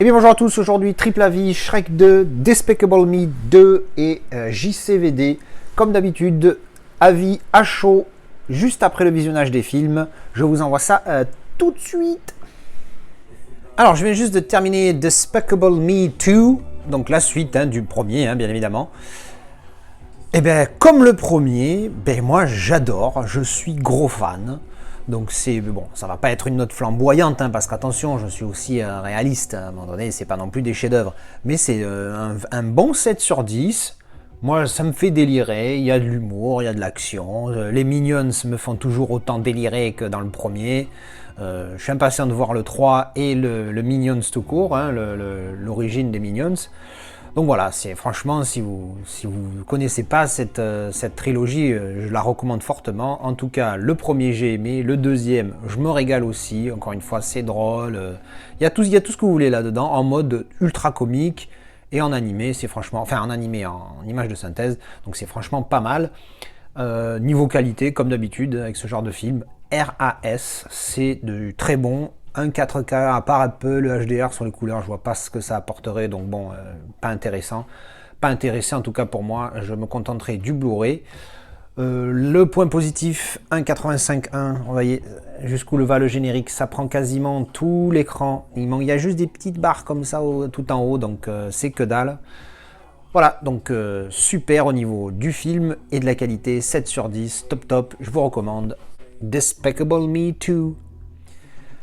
Et bien bonjour à tous, aujourd'hui Triple Avis, Shrek 2, Despicable Me 2 et JCVD. Comme d'habitude, avis à chaud, juste après le visionnage des films. Je vous envoie ça tout de suite. Alors je viens juste de terminer Despicable Me 2, donc la suite du premier, bien évidemment. Et bien comme le premier, moi j'adore, je suis gros fan. Donc c'est bon, ça va pas être une note flamboyante, parce qu'attention, je suis aussi réaliste, à un moment donné, c'est pas non plus des chefs-d'œuvre, mais c'est un bon 7 sur 10. Moi, ça me fait délirer, il y a de l'humour, il y a de l'action, les Minions me font toujours autant délirer que dans le premier. Je suis impatient de voir le 3 et le Minions tout court, l'origine des Minions. Donc voilà, franchement, si vous connaissez pas cette trilogie, je la recommande fortement. En tout cas, le premier j'ai aimé, le deuxième je me régale aussi. Encore une fois, c'est drôle. Il y a tout ce que vous voulez là-dedans, en mode ultra comique et en animé. C'est franchement, enfin en animé, en image de synthèse. Donc c'est franchement pas mal. Niveau qualité, comme d'habitude avec ce genre de film, RAS, c'est du très bon. Un 4K, à part un peu le HDR sur les couleurs, je vois pas ce que ça apporterait, donc bon, pas intéressant. Pas intéressant en tout cas pour moi, je me contenterai du Blu-ray. Le point positif, 1.85.1, vous voyez jusqu'où le va le générique, ça prend quasiment tout l'écran. Il y a juste des petites barres comme ça tout en haut, donc c'est que dalle. Voilà, donc super au niveau du film et de la qualité, 7 sur 10, top, je vous recommande Despicable Me 2.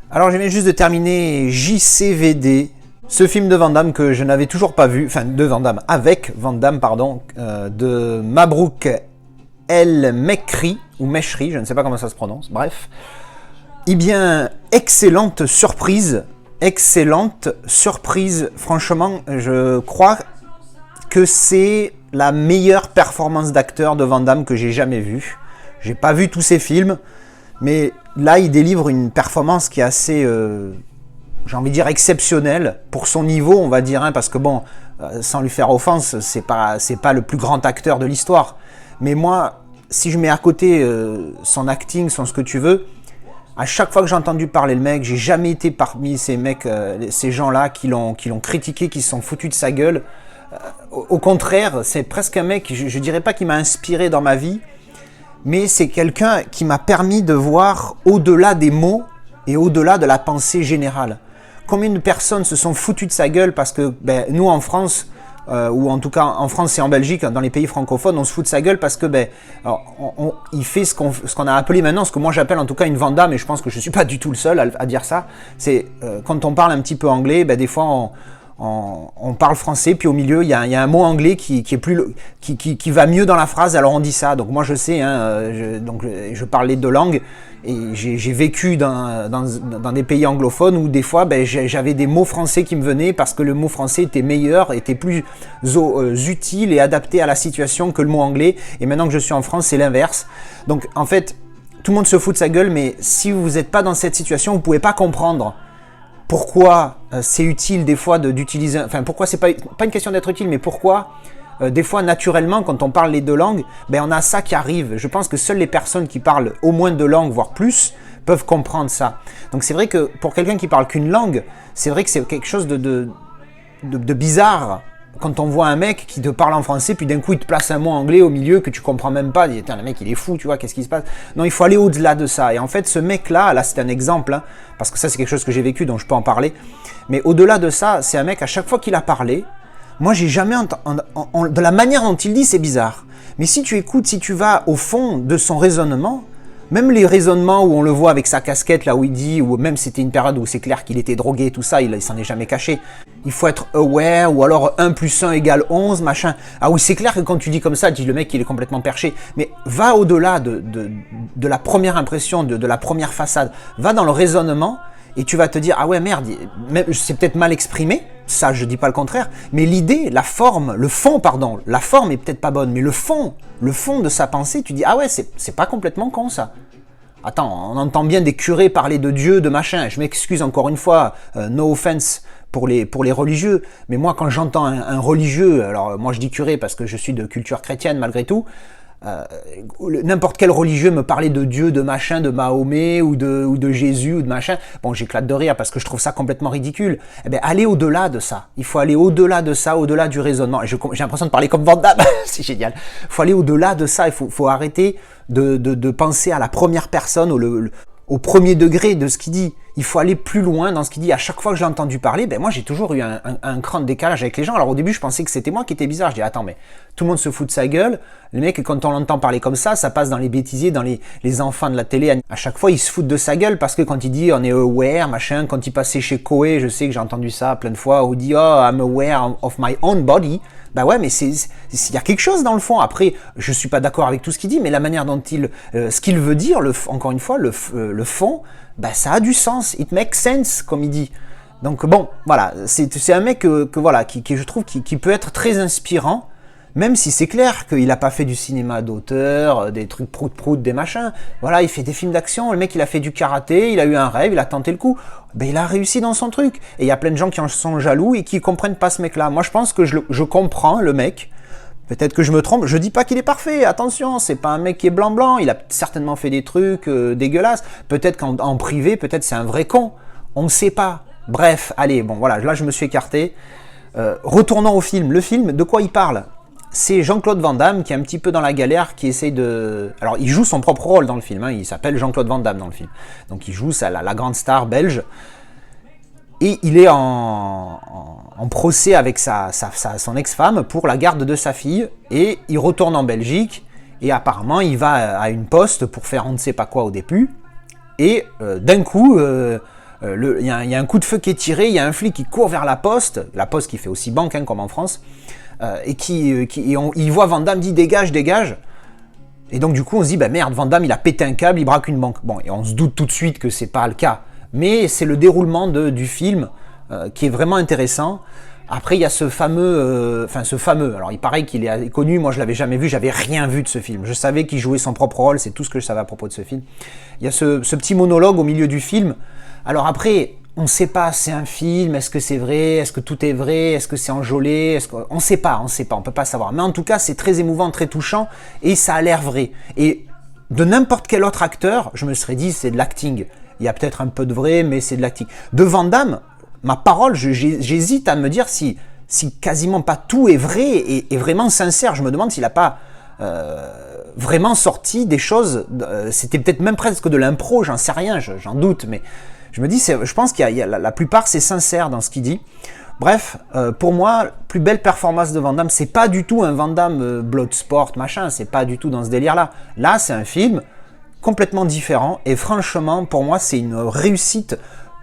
Alors je viens juste de terminer JCVD, ce film de Van Damme que je n'avais toujours pas vu, enfin de Van Damme, avec Van Damme, pardon, de Mabrouk El Mechri, ou Mechri, je ne sais pas comment ça se prononce, bref. Eh bien, excellente surprise, franchement, je crois que c'est la meilleure performance d'acteur de Van Damme que j'ai jamais vue. J'ai pas vu tous ses films, mais là, il délivre une performance qui est assez, j'ai envie de dire, exceptionnelle pour son niveau, on va dire, parce que bon, sans lui faire offense, c'est pas le plus grand acteur de l'histoire. Mais moi, si je mets à côté son acting, son ce que tu veux, à chaque fois que j'ai entendu parler le mec, j'ai jamais été parmi ces mecs, ces gens-là qui l'ont critiqué, qui se sont foutus de sa gueule. Au contraire, c'est presque un mec, je dirais pas qu'il m'a inspiré dans ma vie, mais c'est quelqu'un qui m'a permis de voir au-delà des mots et au-delà de la pensée générale. Combien de personnes se sont foutues de sa gueule parce que nous en France, ou en tout cas en France et en Belgique, dans les pays francophones, on se fout de sa gueule parce que il fait ce qu'on a appelé maintenant, ce que moi j'appelle en tout cas une Van Damme, et je pense que je ne suis pas du tout le seul à dire ça. C'est quand on parle un petit peu anglais, des fois on parle français, puis au milieu il y a un mot anglais qui va mieux dans la phrase, alors on dit ça. Donc moi je sais, je parle les deux langues et j'ai vécu dans des pays anglophones où des fois j'avais des mots français qui me venaient parce que le mot français était meilleur, était plus utile et adapté à la situation que le mot anglais. Et maintenant que je suis en France, c'est l'inverse. Donc en fait, tout le monde se fout de sa gueule, mais si vous n'êtes pas dans cette situation, vous ne pouvez pas comprendre pourquoi c'est utile des fois d'utiliser, enfin pourquoi c'est pas une question d'être utile, mais pourquoi des fois naturellement quand on parle les deux langues, on a ça qui arrive. Je pense que seules les personnes qui parlent au moins deux langues, voire plus, peuvent comprendre ça. Donc c'est vrai que pour quelqu'un qui parle qu'une langue, c'est vrai que c'est quelque chose de bizarre. Quand on voit un mec qui te parle en français, puis d'un coup il te place un mot anglais au milieu que tu comprends même pas, le mec il est fou, tu vois, qu'est-ce qui se passe? Non, il faut aller au-delà de ça. Et en fait, ce mec-là, c'est un exemple, parce que ça c'est quelque chose que j'ai vécu, donc je peux en parler. Mais au-delà de ça, c'est un mec, à chaque fois qu'il a parlé, moi j'ai jamais de la manière dont il dit, c'est bizarre. Mais si tu écoutes, si tu vas au fond de son raisonnement, même les raisonnements où on le voit avec sa casquette, là où il dit, ou même c'était une période où c'est clair qu'il était drogué, tout ça, il s'en est jamais caché. Il faut être aware, ou alors 1 + 1 = 11, machin. Ah oui, c'est clair que quand tu dis comme ça, tu dis le mec il est complètement perché. Mais va au-delà de la première impression, de la première façade. Va dans le raisonnement et tu vas te dire, ah ouais merde, c'est peut-être mal exprimé, ça je dis pas le contraire, mais l'idée, la forme est peut-être pas bonne, mais le fond de sa pensée, tu dis, ah ouais, c'est pas complètement con ça. Attends, on entend bien des curés parler de Dieu, de machin, je m'excuse encore une fois, no offense pour les religieux, mais moi quand j'entends un religieux, alors moi je dis curé parce que je suis de culture chrétienne malgré tout, n'importe quel religieux me parlait de Dieu, de machin, de Mahomet ou de Jésus ou de machin, bon, j'éclate de rire parce que je trouve ça complètement ridicule. Eh bien, allez au-delà de ça. Il faut aller au-delà de ça, au-delà du raisonnement. J'ai l'impression de parler comme Van Damme, c'est génial. Il faut aller au-delà de ça. Il faut arrêter de penser à la première personne, au premier degré de ce qu'il dit. Il faut aller plus loin dans ce qu'il dit. À chaque fois que je l'ai entendu parler, ben moi j'ai toujours eu un cran de décalage avec les gens. Alors au début je pensais que c'était moi qui étais bizarre. Je dis attends, mais tout le monde se fout de sa gueule. Le mec, quand on l'entend parler comme ça passe dans les bêtisiers, dans les enfants de la télé. À chaque fois il se fout de sa gueule parce que quand il dit on est aware, machin, quand il passait chez Koé, je sais que j'ai entendu ça plein de fois, où il dit oh I'm aware of my own body. Bah ouais, mais il y a quelque chose dans le fond. Après, je suis pas d'accord avec tout ce qu'il dit, mais la manière dont ce qu'il veut dire, encore une fois, le fond, bah ça a du sens. It makes sense, comme il dit. Donc bon, voilà, c'est un mec qui je trouve qui peut être très inspirant, même si c'est clair qu'il a pas fait du cinéma d'auteur, des trucs prout-prout, des machins. Voilà, il fait des films d'action. Le mec, il a fait du karaté, il a eu un rêve, il a tenté le coup. Ben, il a réussi dans son truc. Et il y a plein de gens qui en sont jaloux et qui comprennent pas ce mec-là. Moi, je pense que je comprends le mec. Peut-être que je me trompe. Je dis pas qu'il est parfait. Attention, c'est pas un mec qui est blanc-blanc. Il a certainement fait des trucs dégueulasses. Peut-être qu'en privé, peut-être c'est un vrai con. On ne sait pas. Bref, allez, bon, voilà. Là, je me suis écarté. Retournons au film. Le film, de quoi il parle ? C'est Jean-Claude Van Damme qui est un petit peu dans la galère, qui essaye de... Alors, il joue son propre rôle dans le film, hein. Il s'appelle Jean-Claude Van Damme dans le film. Donc, il joue la grande star belge. Et il est en procès avec son ex-femme pour la garde de sa fille. Et il retourne en Belgique. Et apparemment, il va à une poste pour faire on ne sait pas quoi au début. Et d'un coup... il y a un coup de feu qui est tiré, il y a un flic qui court vers la poste qui fait aussi banque, hein, comme en France, et il voit Van Damme, dit dégage, dégage. Et donc du coup on se dit bah merde, Van Damme il a pété un câble, il braque une banque. Bon, et on se doute tout de suite que c'est pas le cas, mais c'est le déroulement du film qui est vraiment intéressant. Après il y a ce fameux, alors il paraît qu'il est connu, moi je l'avais jamais vu, j'avais rien vu de ce film. Je savais qu'il jouait son propre rôle, c'est tout ce que je savais à propos de ce film. Il y a ce petit monologue au milieu du film. Alors après, on ne sait pas, c'est un film, est-ce que c'est vrai, est-ce que tout est vrai, est-ce que c'est enjolé, on ne sait pas, on peut pas savoir. Mais en tout cas, c'est très émouvant, très touchant, et ça a l'air vrai. Et de n'importe quel autre acteur, je me serais dit, c'est de l'acting. Il y a peut-être un peu de vrai, mais c'est de l'acting. De Van Damme, ma parole, j'hésite à me dire si quasiment pas tout est vrai et vraiment sincère. Je me demande s'il n'a pas... vraiment sorti des choses, c'était peut-être même presque de l'impro, j'en sais rien, j'en doute, mais je me dis, je pense qu'il y a la plupart c'est sincère dans ce qu'il dit. Bref, pour moi, plus belle performance de Van Damme, c'est pas du tout un Van Damme Bloodsport, machin, c'est pas du tout dans ce délire-là. Là, c'est un film complètement différent, et franchement, pour moi, c'est une réussite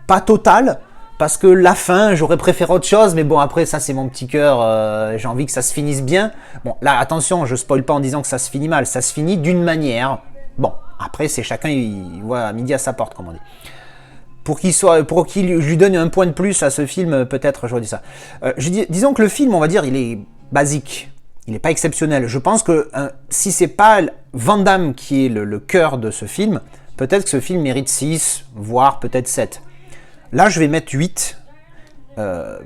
pas totale, parce que la fin, j'aurais préféré autre chose, mais bon, après, ça, c'est mon petit cœur, j'ai envie que ça se finisse bien. Bon, là, attention, je spoil pas en disant que ça se finit mal, ça se finit d'une manière. Bon, après, c'est chacun, il voit à midi à sa porte, comme on dit. Pour qu'il lui donne un point de plus à ce film, peut-être, j'aurais dit ça. Disons que le film, on va dire, il est basique, il n'est pas exceptionnel. Je pense que si c'est pas Van Damme qui est le cœur de ce film, peut-être que ce film mérite 6, voire peut-être 7. Là, je vais mettre 8,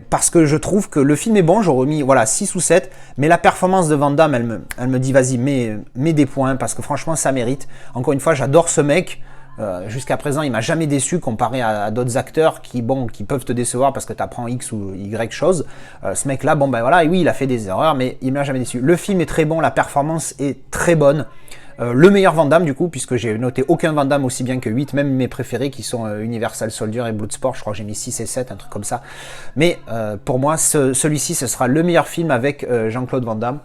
parce que je trouve que le film est bon, j'aurais mis 6 ou 7, mais la performance de Van Damme, elle me dit, vas-y, mets des points, parce que franchement, ça mérite. Encore une fois, j'adore ce mec. Jusqu'à présent, il m'a jamais déçu comparé à d'autres acteurs qui peuvent te décevoir parce que tu apprends X ou Y chose. Ce mec-là, et oui, il a fait des erreurs, mais il m'a jamais déçu. Le film est très bon, la performance est très bonne. Le meilleur Van Damme du coup, puisque j'ai noté aucun Van Damme aussi bien que 8, même mes préférés qui sont Universal Soldier et Bloodsport, je crois que j'ai mis 6 et 7, un truc comme ça. Mais pour moi, celui-ci, ce sera le meilleur film avec Jean-Claude Van Damme.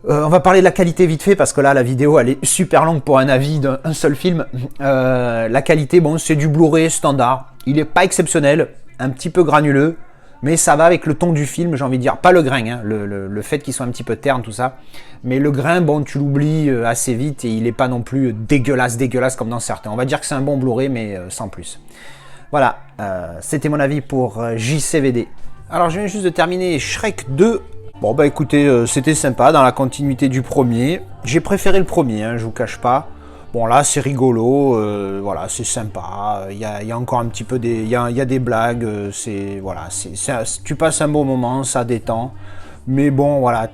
On va parler de la qualité vite fait, parce que là, la vidéo, elle est super longue pour un avis d'un seul film. La qualité, c'est du Blu-ray standard. Il n'est pas exceptionnel, un petit peu granuleux, mais ça va avec le ton du film, j'ai envie de dire. Pas le grain, hein, le fait qu'il soit un petit peu terne, tout ça. Mais le grain, tu l'oublies assez vite, et il n'est pas non plus dégueulasse comme dans certains. On va dire que c'est un bon Blu-ray, mais sans plus. Voilà, c'était mon avis pour JCVD. Alors, je viens juste de terminer Shrek 2. Bon écoutez, c'était sympa dans la continuité du premier. J'ai préféré le premier, hein, je vous cache pas. Bon là c'est rigolo, c'est sympa. Il y a encore un petit peu il y a des blagues, tu passes un bon moment, ça détend. Mais bon, voilà,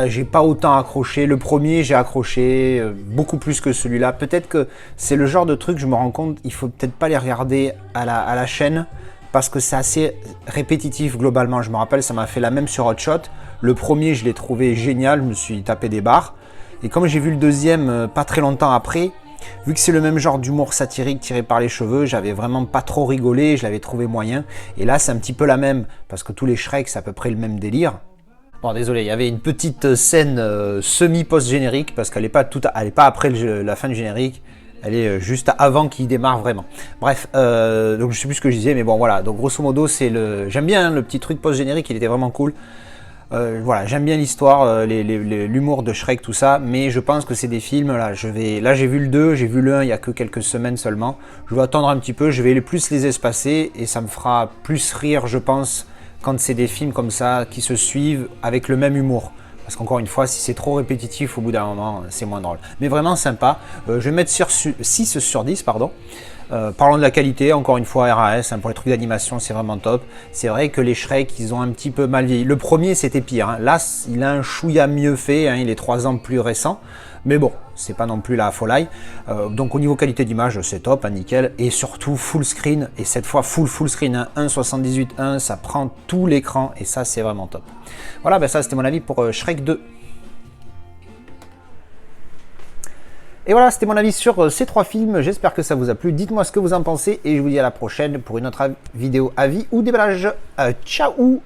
j'ai pas autant accroché. Le premier, j'ai accroché beaucoup plus que celui-là. Peut-être que c'est le genre de truc, je me rends compte, il faut peut-être pas les regarder à la chaîne parce que c'est assez répétitif globalement. Je me rappelle, ça m'a fait la même sur Hot Shot. Le premier, je l'ai trouvé génial, je me suis tapé des barres. Et comme j'ai vu le deuxième pas très longtemps après, vu que c'est le même genre d'humour satirique tiré par les cheveux, j'avais vraiment pas trop rigolé, je l'avais trouvé moyen. Et là, c'est un petit peu la même, parce que tous les Shrek, c'est à peu près le même délire. Bon, désolé, il y avait une petite scène semi-post-générique, parce qu'elle n'est pas, pas après la fin du générique, elle est juste avant qu'il démarre vraiment. Bref, donc je sais plus ce que je disais, mais bon voilà, donc grosso modo, j'aime bien le petit truc post-générique, il était vraiment cool. Voilà, j'aime bien l'histoire, l'humour de Shrek, tout ça, mais je pense que c'est des films, là j'ai vu le 2, j'ai vu le 1 il y a que quelques semaines seulement, je vais attendre un petit peu, je vais plus les espacer, et ça me fera plus rire, je pense, quand c'est des films comme ça, qui se suivent avec le même humour. Parce qu'encore une fois, si c'est trop répétitif, au bout d'un moment, c'est moins drôle. Mais vraiment sympa, je vais mettre 6 sur 10, pardon. Parlons de la qualité, encore une fois RAS, hein, pour les trucs d'animation c'est vraiment top. C'est vrai que les Shrek ils ont un petit peu mal vieilli. Le premier c'était pire, hein. Là il a un chouïa mieux fait, hein. Il est 3 ans plus récent. Mais bon, c'est pas non plus la folie. Donc au niveau qualité d'image c'est top, hein, nickel. Et surtout full screen, et cette fois full screen, hein, 1,78,1, ça prend tout l'écran et ça c'est vraiment top. Voilà, ben ça c'était mon avis pour Shrek 2. Et voilà, c'était mon avis sur ces 3 films. J'espère que ça vous a plu. Dites-moi ce que vous en pensez et je vous dis à la prochaine pour une autre vidéo avis ou déballage. Ciao!